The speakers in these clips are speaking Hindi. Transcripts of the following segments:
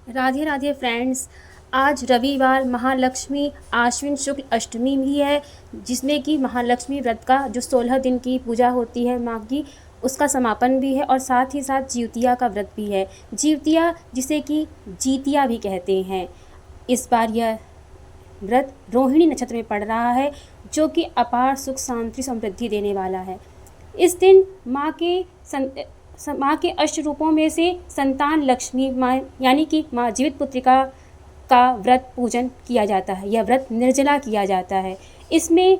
राधे राधे फ्रेंड्स। आज रविवार महालक्ष्मी आश्विन शुक्ल अष्टमी भी है, जिसमें कि महालक्ष्मी व्रत का जो 16 दिन की पूजा होती है माँ की, उसका समापन भी है और साथ ही साथ जीवतिया का व्रत भी है। जीवतिया जिसे कि जीतिया भी कहते हैं। इस बार यह व्रत रोहिणी नक्षत्र में पड़ रहा है, जो कि अपार सुख शांति समृद्धि देने वाला है। इस दिन माँ के अष्ट रूपों में से संतान लक्ष्मी माँ यानी कि माँ जीवित पुत्रिका का व्रत पूजन किया जाता है। यह व्रत निर्जला किया जाता है। इसमें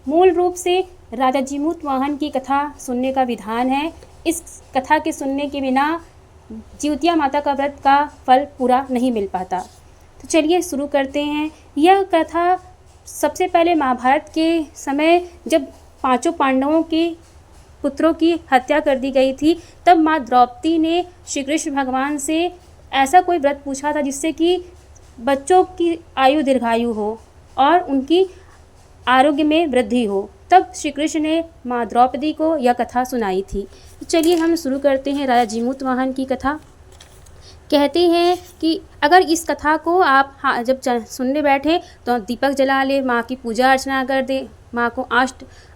मूल रूप से राजा जीमूतवाहन की कथा सुनने का विधान है। इस कथा के सुनने के बिना जीवतिया माता का व्रत का फल पूरा नहीं मिल पाता। तो चलिए शुरू करते हैं। यह कथा सबसे पहले महाभारत के समय जब पांचों पांडवों के पुत्रों की हत्या कर दी गई थी, तब माँ द्रौपदी ने श्री कृष्ण भगवान से ऐसा कोई व्रत पूछा था जिससे कि बच्चों की आयु दीर्घायु हो और उनकी आरोग्य में वृद्धि हो। तब श्री कृष्ण ने माँ द्रौपदी को यह कथा सुनाई थी। तो चलिए हम शुरू करते हैं राजा जीमूतवाहन की कथा। कहते हैं कि अगर इस कथा को आप जब सुनने बैठे तो दीपक जला ले, माँ की पूजा अर्चना कर दे, माँ को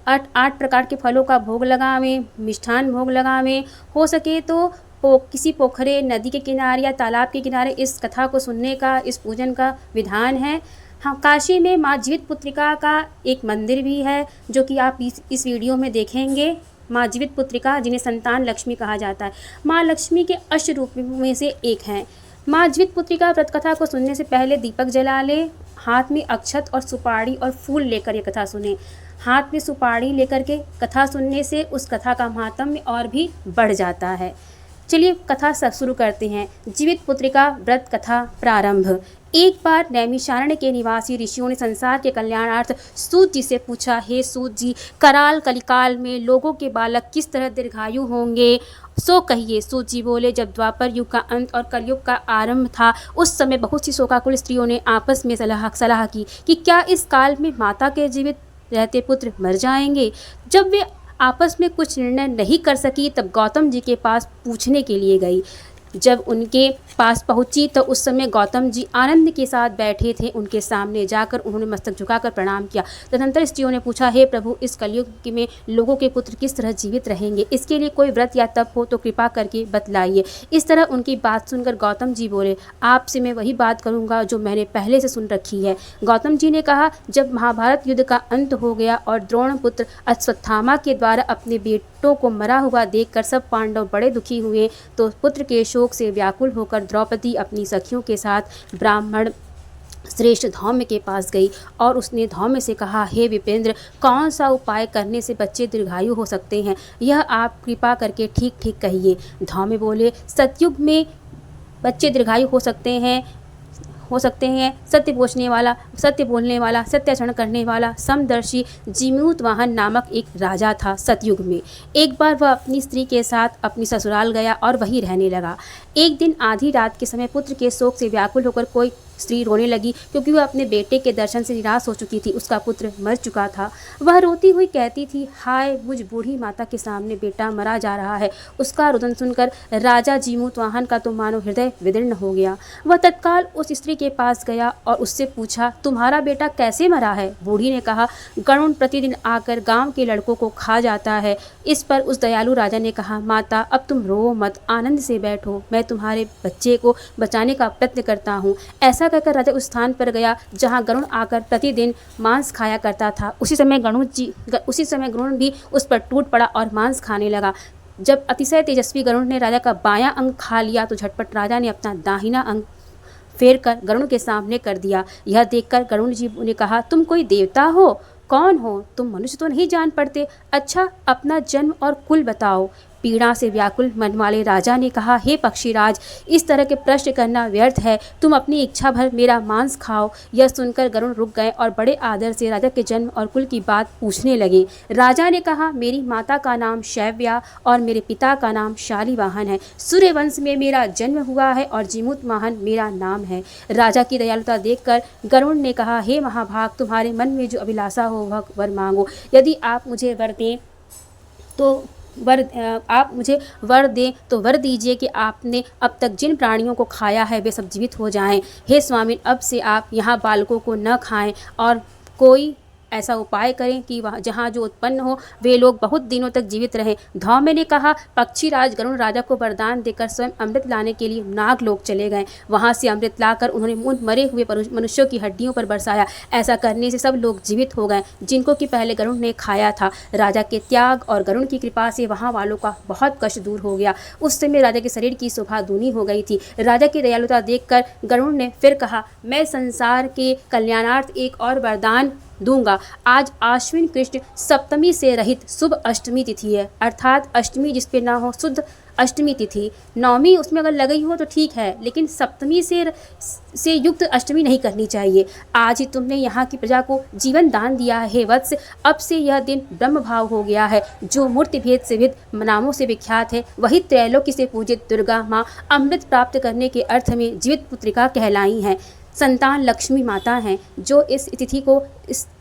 आठ प्रकार के फलों का भोग लगावें, मिष्ठान भोग लगावें। हो सके तो किसी पोखरे, नदी के किनारे या तालाब के किनारे इस कथा को सुनने का, इस पूजन का विधान है। हाँ, काशी में माँ जीवित पुत्रिका का एक मंदिर भी है, जो कि आप इस वीडियो में देखेंगे। माँ जीवित पुत्रिका, जिन्हें संतान लक्ष्मी कहा जाता है, माँ लक्ष्मी के अष्ट रूप में से एक हैं। माँ जीवित पुत्रिका व्रत कथा को सुनने से पहले दीपक जला ले, हाथ में अक्षत और सुपारी और फूल लेकर ये कथा सुने। हाथ में सुपारी लेकर के कथा सुनने से उस कथा का महात्म्य और भी बढ़ जाता है। चलिए कथा शुरू करते हैं। जीवित पुत्रिका व्रत कथा प्रारंभ। एक बार नैमिषारण्य के निवासी ऋषियों ने संसार के कल्याणार्थ सूत जी से पूछा, हे सूत जी, कराल कलिकाल में लोगों के बालक किस तरह दीर्घायु होंगे, सो कहिए। सूत जी बोले, जब द्वापर युग का अंत और कलयुग का आरंभ था, उस समय बहुत सी शोकाकुल स्त्रियों ने आपस में सलाह की कि क्या इस काल में माता के जीवित रहते पुत्र मर जाएंगे। जब वे आपस में कुछ निर्णय नहीं कर सकी, तब गौतम जी के पास पूछने के लिए गई। जब उनके पास पहुंची तो उस समय गौतम जी आनंद के साथ बैठे थे। उनके सामने जाकर उन्होंने मस्तक झुकाकर प्रणाम किया। तदनंतर स्त्रियों ने पूछा, हे प्रभु, इस कलयुग में लोगों के पुत्र किस तरह जीवित रहेंगे, इसके लिए कोई व्रत या तप हो तो कृपा करके बतलाइए। इस तरह उनकी बात सुनकर गौतम जी बोले, आपसे मैं वही बात करूँगा जो मैंने पहले से सुन रखी है। गौतम जी ने कहा, जब महाभारत युद्ध का अंत हो गया और द्रोण पुत्र अश्वत्थामा के द्वारा अपने बेटों को मरा हुआ देखकर सब पांडव बड़े दुखी हुए, तो पुत्र के शोक से व्याकुल होकर द्रौपदी अपनी सखियों के साथ ब्राह्मण श्रेष्ठ धौम्य के पास गई और उसने धौम्य से कहा, हे विपेंद्र, कौन सा उपाय करने से बच्चे दीर्घायु हो सकते हैं, यह आप कृपा करके ठीक ठीक कहिए। धौम्य बोले, सतयुग में बच्चे दीर्घायु हो सकते हैं। सत्य बोलने वाला, सत्याचरण करने वाला समदर्शी जीमूतवाहन नामक एक राजा था सतयुग में। एक बार वह अपनी स्त्री के साथ अपनी ससुराल गया और वहीं रहने लगा। एक दिन आधी रात के समय पुत्र के शोक से व्याकुल होकर कोई स्त्री रोने लगी, क्योंकि वह अपने बेटे के दर्शन से निराश हो चुकी थी। उसका पुत्र मर चुका था। वह रोती हुई कहती थी, हाय, मुझ बूढ़ी माता के सामने बेटा मरा जा रहा है। उसका रुदन सुनकर राजा जीमूतवाहन का तो मानो हृदय विदीर्ण हो गया। वह तत्काल उस स्त्री के पास गया और उससे पूछा, तुम्हारा बेटा कैसे मरा है। बूढ़ी ने कहा, गरुण प्रतिदिन आकर गांव के लड़कों को खा जाता है। इस पर उस दयालु राजा ने कहा, माता, अब तुम रो मत, आनंद से बैठो, मैं तुम्हारे बच्चे को बचाने का प्रयत्न करता हूँ। ऐसा कहकर राजा उस स्थान पर गया जहाँ गरुण आकर प्रतिदिन मांस खाया करता था। उसी समय गरुण भी उस पर टूट पड़ा और मांस खाने लगा। जब अतिशय तेजस्वी गरुण ने राजा का बायां अंग खा लिया तो झटपट राजा ने अपना दाहिना अंग फेर कर गरुण के सामने कर दिया। यह देखकर गरुण जी ने कहा, तुम कोई देवता हो? कौन हो तुम? मनुष्य तो नहीं जान पड़ते। अच्छा, अपना जन्म और कुल बताओ। पीड़ा से व्याकुल मन वाले राजा ने कहा, हे पक्षीराज, इस तरह के प्रश्न करना व्यर्थ है। तुम अपनी इच्छा भर मेरा मांस खाओ। यह सुनकर गरुण रुक गए और बड़े आदर से राजा के जन्म और कुल की बात पूछने लगे। राजा ने कहा, मेरी माता का नाम शैव्या और मेरे पिता का नाम शालिवाहन है। सूर्यवंश में मेरा जन्म हुआ है और जीमूतवाहन मेरा नाम है। राजा की दयालुता देखकर गरुण ने कहा, हे महाभाग, तुम्हारे मन में जो अभिलाषा हो वह वर मांगो। यदि आप मुझे वर दें तो आप मुझे वर दें तो वर दीजिए कि आपने अब तक जिन प्राणियों को खाया है वे सब जीवित हो जाएं। हे स्वामी, अब से आप यहाँ बालकों को न खाएं और कोई ऐसा उपाय करें कि वहाँ जहाँ जो उत्पन्न हो वे लोग बहुत दिनों तक जीवित रहें। धौम्य ने कहा, पक्षीराज गरुण राजा को वरदान देकर स्वयं अमृत लाने के लिए नागलोक चले गए। वहाँ से अमृत लाकर उन्होंने उन मरे हुए मनुष्यों की हड्डियों पर बरसाया। ऐसा करने से सब लोग जीवित हो गए जिनको कि पहले गरुण ने खाया था। राजा के त्याग और गरुण की कृपा से वहाँ वालों का बहुत कष्ट दूर हो गया। उस समय राजा के शरीर की शोभा दूनी हो गई थी। राजा की दयालुता देखकर गरुण ने फिर कहा, मैं संसार के कल्याणार्थ एक और वरदान दूंगा। आज आश्विन कृष्ण सप्तमी से रहित शुभ अष्टमी तिथि है, अर्थात अष्टमी जिस पे ना हो शुद्ध अष्टमी तिथि। नौमी उसमें अगर लगी हो तो ठीक है, लेकिन सप्तमी से युक्त अष्टमी नहीं करनी चाहिए। आज ही तुमने यहाँ की प्रजा को जीवन दान दिया है हे वत्स। अब से यह दिन ब्रह्म भाव हो गया है। जो मूर्ति भेद से भेद नामों से विख्यात है वही त्रैलोक्य से पूजित दुर्गा माँ अमृत प्राप्त करने के अर्थ में जीवित पुत्रिका कहलाई हैं। संतान लक्ष्मी माता हैं। जो इस तिथि को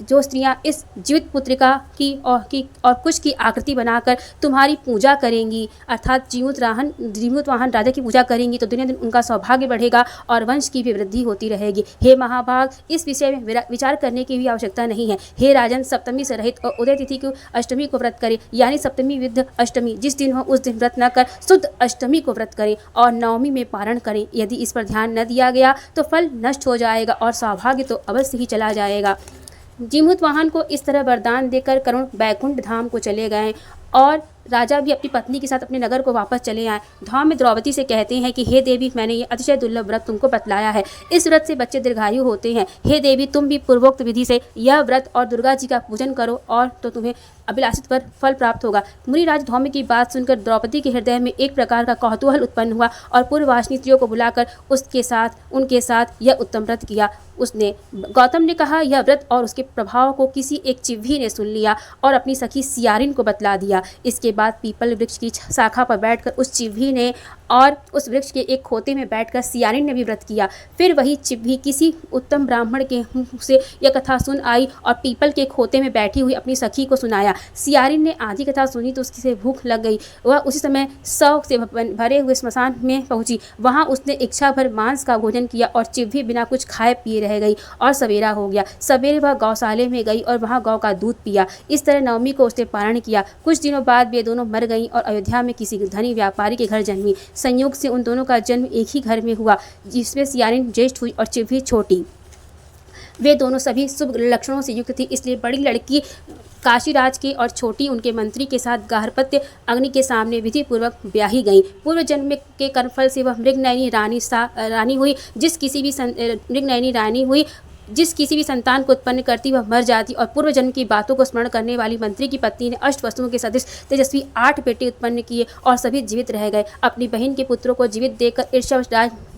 जो स्त्रियां इस जीवित पुत्रिका की और कुछ की आकृति बनाकर तुम्हारी पूजा करेंगी, अर्थात जीवित वाहन राजा की पूजा करेंगी, तो दिन दिन उनका सौभाग्य बढ़ेगा और वंश की भी वृद्धि होती रहेगी। हे महाभाग, इस विषय में विचार करने की भी आवश्यकता नहीं है। हे राजन, सप्तमी से रहित और उदय तिथि को अष्टमी को व्रत करें, यानी सप्तमी विरुद्ध अष्टमी जिस दिन हो उस दिन व्रत न कर शुद्ध अष्टमी को व्रत करें और नवमी में पारण करें। यदि इस पर ध्यान न दिया गया तो फल नष्ट हो जाएगा और सौभाग्य तो अवश्य ही चला जाएगा। जीमूत वाहन को इस तरह वरदान देकर करुण बैकुंठ धाम को चले गए और राजा भी अपनी पत्नी के साथ अपने नगर को वापस चले आए। धौम्य द्रौपदी से कहते हैं कि हे देवी, मैंने ये अतिशय दुर्लभ व्रत तुमको बतलाया है। इस व्रत से बच्चे दीर्घायु होते हैं। हे देवी, तुम भी पूर्वोक्त विधि से यह व्रत और दुर्गा जी का पूजन करो और तो तुम्हें अभिलाषित पर फल प्राप्त होगा। मुनिराज धौम्य की बात सुनकर द्रौपदी के हृदय में एक प्रकार का कौतूहल उत्पन्न हुआ और पूर्ववासिनी स्त्रियों को बुलाकर उनके साथ यह उत्तम व्रत किया। उसने गौतम ने कहा, यह व्रत और उसके प्रभाव को किसी एक चिव्ही ने सुन लिया और अपनी सखी सियारिन को बतला दिया। इसके बाद पीपल वृक्ष की शाखा पर बैठकर उस चिव्ही ने और उस वृक्ष के एक खोते में बैठकर सियारिन ने भी व्रत किया। फिर वही चिव्ही किसी उत्तम ब्राह्मण के मुँह से यह कथा सुन आई और पीपल के खोते में बैठी हुई अपनी सखी को सुनाया। सियारिन ने आधी कथा सुनी तो उससे भूख लग गई। वह उसी समय शौक से भरे हुए स्मशान में पहुंची। वहां उसने इच्छा भर मांस का भोजन किया और चिव्ही बिना कुछ खाए पिए रह गई और सवेरा हो गया। सवेरे वह गौशाले में गई और वहां गौ का दूध पिया। इस तरह नवमी को उसने पारण किया। कुछ दिनों बाद वे दोनों मर गईं और अयोध्या में किसी धनी व्यापारी के घर जन्मी। संयोग से उन दोनों का जन्म एक ही घर में हुआ, जिसमें सियारिन ज्येष्ठ हुई और चिव्ही छोटी। वे दोनों सभी शुभ लक्षणों से युक्त थी, इसलिए बड़ी लड़की काशीराज के और छोटी उनके मंत्री के साथ गार्हपत्य अग्नि के सामने विधि पूर्वक ब्याही गई। पूर्व जन्म के कर्मफल से वह मृगनयनी रानी हुई। जिस किसी भी संतान को उत्पन्न करती वह मर जाती और पूर्व जन्म की बातों को स्मरण करने वाली मंत्री की पत्नी ने अष्ट वसुओं के सदृश तेजस्वी 8 बेटे उत्पन्न किए और सभी जीवित रह गए। अपनी बहन के पुत्रों को जीवित देखकर ईर्ष्यावश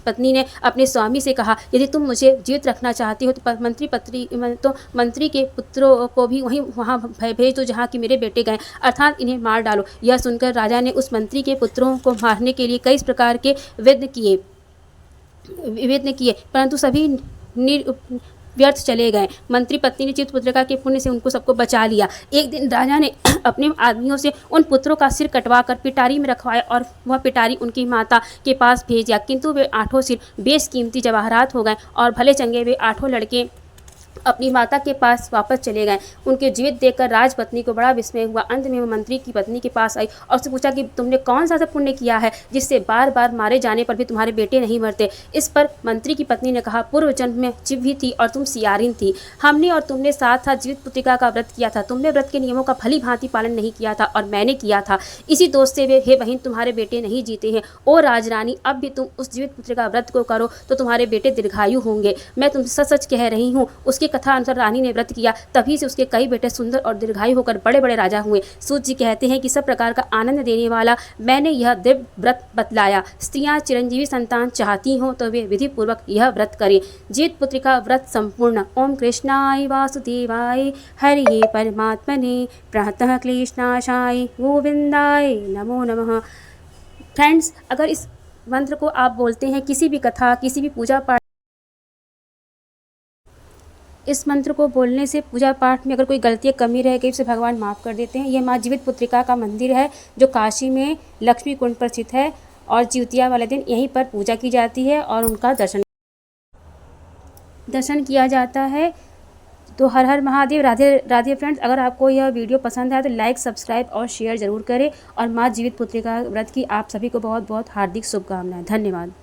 पत्नी ने अपने स्वामी से कहा, यदि तुम मुझे जीवित रखना चाहती हो तो मंत्री के पुत्रों को भी वहाँ भेज दो जहाँ कि मेरे बेटे गए, अर्थात इन्हें मार डालो। यह सुनकर राजा ने उस मंत्री के पुत्रों को मारने के लिए कई प्रकार के वेद किए, परंतु सभी व्यर्थ चले गए। मंत्री पत्नी ने चित्त पुत्रिका के पुण्य से उनको सबको बचा लिया। एक दिन राजा ने अपने आदमियों से उन पुत्रों का सिर कटवाकर पिटारी में रखवाया और वह पिटारी उनकी माता के पास भेज दिया, किंतु वे 8 सिर बेशकीमती जवाहरात हो गए और भले चंगे वे 8 लड़के अपनी माता के पास वापस चले गए। उनके जीवित देखकर राजपत्नी को बड़ा विस्मय हुआ। अंत में वह मंत्री की पत्नी के पास आई और उससे पूछा कि तुमने कौन सा पुण्य किया है जिससे बार बार मारे जाने पर भी तुम्हारे बेटे नहीं मरते। इस पर मंत्री की पत्नी ने कहा, पूर्व जन्म में चिव्ही थी और तुम सियारिन थी। हमने और तुमने साथ साथ जीवित पुत्रिका का व्रत किया था। तुमने व्रत के नियमों का भली भांति पालन नहीं किया था और मैंने किया था। इसी दोष से वे हे बहन तुम्हारे बेटे नहीं जीते हैं। ओ राजरानी, अब भी तुम उस जीवित पुत्रिका व्रत को करो तो तुम्हारे बेटे दीर्घायु होंगे। मैं तुमसे सच सच कह रही हूँ। उसकी कथा अनुसार रानी ने व्रत किया, तभी से उसके कई बेटे सुंदर और दीर्घायु होकर बड़े बड़े राजा हुए। सूत जी कहते हैं कि सब प्रकार का आनंद देने वाला मैंने यह दिव्य व्रत बतलाया। स्त्रियां चिरंजीवी संतान चाहती हों तो वे विधि पूर्वक यह व्रत करें। जीवित पुत्रिका व्रत संपूर्ण। ओम कृष्णाय वासुदेवाय हरिये परमात्मने प्रातः क्लेशनाशाय गोविंदाय नमो नमः। फ्रेंड्स, अगर इस मंत्र को आप बोलते हैं किसी भी कथा, किसी भी पूजा पाठ इस मंत्र को बोलने से पूजा पाठ में अगर कोई गलती या कमी रह गई उसे भगवान माफ़ कर देते हैं। यह माँ जीवित पुत्रिका का मंदिर है जो काशी में लक्ष्मी कुंड पर स्थित है और जिउतिया वाले दिन यहीं पर पूजा की जाती है और उनका दर्शन किया जाता है। तो हर हर महादेव। राधे राधे फ्रेंड्स। अगर आपको यह वीडियो पसंद आए तो लाइक, सब्सक्राइब और शेयर ज़रूर करें। और माँ जीवित पुत्रिका व्रत की आप सभी को बहुत बहुत हार्दिक शुभकामनाएं। धन्यवाद।